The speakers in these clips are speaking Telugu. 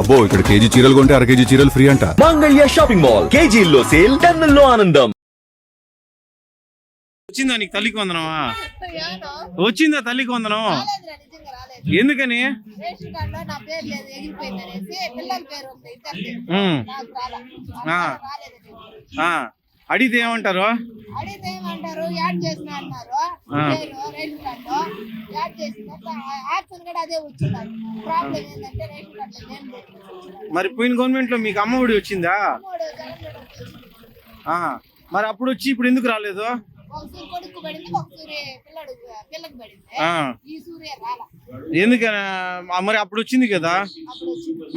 అబ్బో ఇక్కడ కేజీ చీరలు కొంటే అర కేజీ చీరలు ఫ్రీ అంట. మంగళ్య షాపింగ్ మాల్ కేజీల్లో సేల్ టన్నుల్లో ఆనందం. వచ్చిందా నీకు తల్లికి వందనమా? వచ్చిందా తల్లికి వందనం? ఎందుకని? అడిగితే ఏమంటారు? యాడ్ చేసిన అన్నారు. రేషన్ కార్డు యాడ్ చేసిన యాక్షన్ కూడా అదే వచ్చింది. ప్రాబ్లం ఏంటంటే రేషన్ కార్డు మరి పోయిన గవర్నమెంట్ లో మీకు అమ్మ ఒడి వచ్చిందా? మరి అప్పుడు వచ్చి ఇప్పుడు ఎందుకు రాలేదు? కొడుకు పడింది, ఒక సూర్య పిల్లకి పడింది. ఈ సూర్య రాలా. ఎందుకని? మరి అప్పుడు వచ్చింది కదా.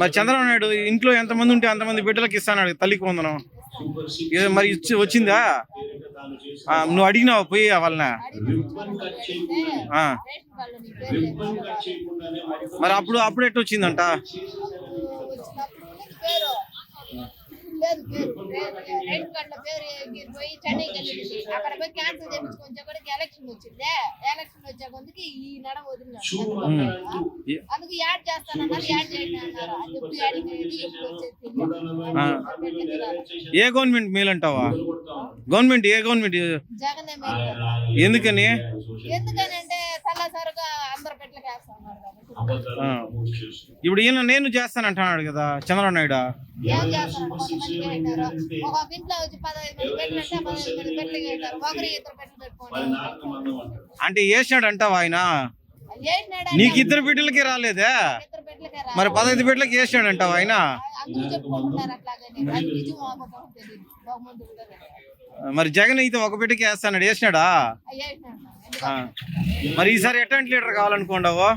మరి చంద్రబాబు నాయుడు ఇంట్లో ఎంతమంది ఉంటే అంతమంది బిడ్డలకి ఇస్తాను తల్లికి వందనం. మరి వచ్చిందా? నువ్వు అడిగినావు పోయి వాళ్ళని? మరి అప్పుడు ఎట్ట వచ్చిందంట? లేదు రేషన్ కార్డులో పేరు పోయి చెన్నైకి వెళ్ళింది. అక్కడ పోయి క్యాన్సిల్ చేయించుకొని కూడా ఎలక్షన్ వచ్చింది. ఎలక్షన్ వచ్చే కొందుకి ఈ నడ వదిలినారు. అందుకు యాడ్ చేస్తానన్నారు, యాడ్ చేయండి అన్నారు. అది ఎప్పుడు యాడింగ్ అయ్యేది, ఎప్పుడు వచ్చేది? ఏ గవర్నమెంట్ మేలు అంటావా? గవర్నమెంట్ ఏ గవర్నమెంట్? జగనే మేలు. ఎందుకని? ఎందుకనంటే తల్లసరిగా అందరు పెట్లకి వేస్తున్నారు. ఇప్పుడు ఈయన నేను చేస్తానంటున్నాడు కదా చంద్రబాబు నాయుడు. ఏం చేస్తారు? ఒక ఇంట్లో వచ్చి 15 మంది పెట్లు అంటే 15 మంది పెట్లు పెట్టారు. ఒకరు ఇద్దరు పెట్లు పెట్టుకోండి అంటే వేసినాడు అంటావా ఆయన? నీకు ఇద్దరు బిడ్డలకి రాలేదే, మరి 15 బిడ్డలకి వేసినాడు అంటావా ఆయన? అందరూ చెప్పుకుంటున్నారు అట్లాగని. అది నిజం అబద్ధం తెలియదు. బహుమంది ఉంటారు. మరి జగన్ అయితే ఒక బిడ్డకి వేస్తాడు, వేసినాడా? మరి ఈసారి ఎట్లాంటి లీడర్ కావాలనుకోండావు?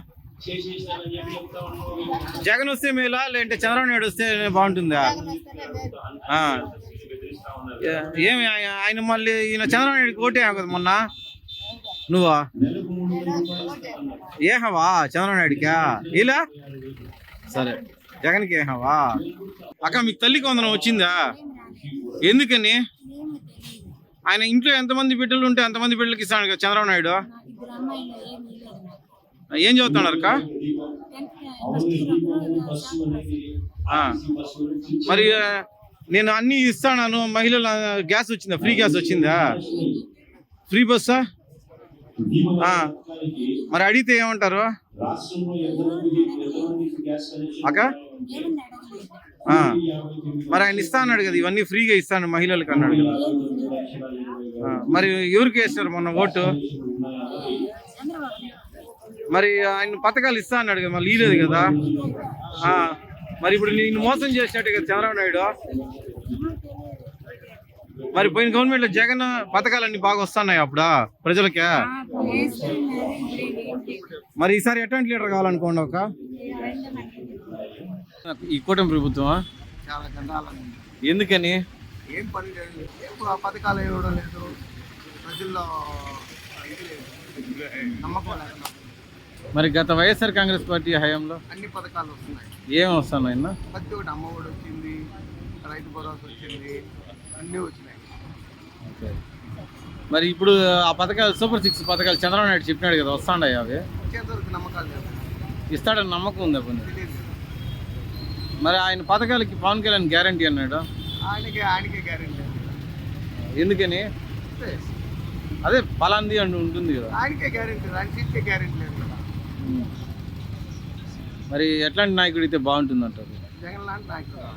జగన్ వస్తే మేలా లేదంటే చంద్రబాబు నాయుడు వస్తే బాగుంటుందా? ఏమి ఆయన మళ్ళీ ఈయన చంద్రబాబు నాయుడుకి ఓటే కదా మొన్న. నువ్వా ఏహవా చంద్రబాబు నాయుడికా? ఇలా సరే జగన్కి ఏహవా. అక్క మీకు తల్లికి వందనం వచ్చిందా? ఎందుకని? ఆయన ఇంట్లో ఎంతమంది బిడ్డలు ఉంటే అంతమంది బిడ్డలకి ఇస్తాడు కదా చంద్రబాబు నాయుడు. ఏం చదువుతున్నారు అక్క? మరి నేను అన్ని ఇస్తాను, మహిళల గ్యాస్ వచ్చిందా? ఫ్రీ గ్యాస్ వచ్చిందా? ఫ్రీ బస్సా? మరి అడిగితే ఏమంటారు అక్క? మరి ఆయన ఇస్తా అన్నాడు కదా, ఇవన్నీ ఫ్రీగా ఇస్తాను మహిళలకు అన్నాడు కదా. మరి ఎవరికి వేసినారు మొన్న ఓటు? మరి ఆయన పథకాలు ఇస్తా అన్నాడు కదా, మళ్ళీ ఇలేదు కదా. మరి ఇప్పుడు నేను మోసం చేసినట్టు కదా చంద్రబాబు నాయుడు. మరి పోయిన గవర్నమెంట్ లో జగన్ పథకాలన్నీ బాగా వస్తున్నాయి అప్పుడా ప్రజలకే. మరి ఈసారి ఎట్లాంటి లీడర్ కావాలనుకోండి ఒక? ఈ కూటమి ప్రభుత్వమా? చాలా గండాలం. ఎందుకని? ఏం పని లేదు, పథకాలు ఇవ్వడం లేదు, ప్రజల్లో ఇది లేదు, నమ్మకం లేదు. మరి గత వైఎస్ఆర్ కాంగ్రెస్ పార్టీ హయాంలో అన్ని పథకాలు వస్తున్నాయి. ఏం వస్తున్నాయి? ప్రతి ఒక్కటి అమ్మ ఒడి వచ్చింది, రైతు భరోసా వచ్చింది, అన్నీ వచ్చినాయి. మరి ఇప్పుడు ఆ పథకాలు సూపర్ 6 పథకాలు చంద్రబాబు నాయుడు చెప్పినాడు కదా, వస్తాండాయి అవి? చేతవరకు నమ్మకాలు లేదు, ఇస్తాడని నమ్మకం ఉందా? తెలియదు. మరి ఆయన పథకాలకి పవన్ కళ్యాణ్ గ్యారంటీ అన్నాడు. ఆయనకే గ్యారెంటీ లేదు. ఎందుకని? అదే పలాంది అని ఉంటుంది కదా. ఆయనకే గ్యారెంటీ, ఆయన సీట్కే గ్యారెంటీ లేదు కదా. మరి ఎట్లాంటి నాయకుడు అయితే బాగుంటుంది అంటారు? జగన్ లాంటి నాయకుడు.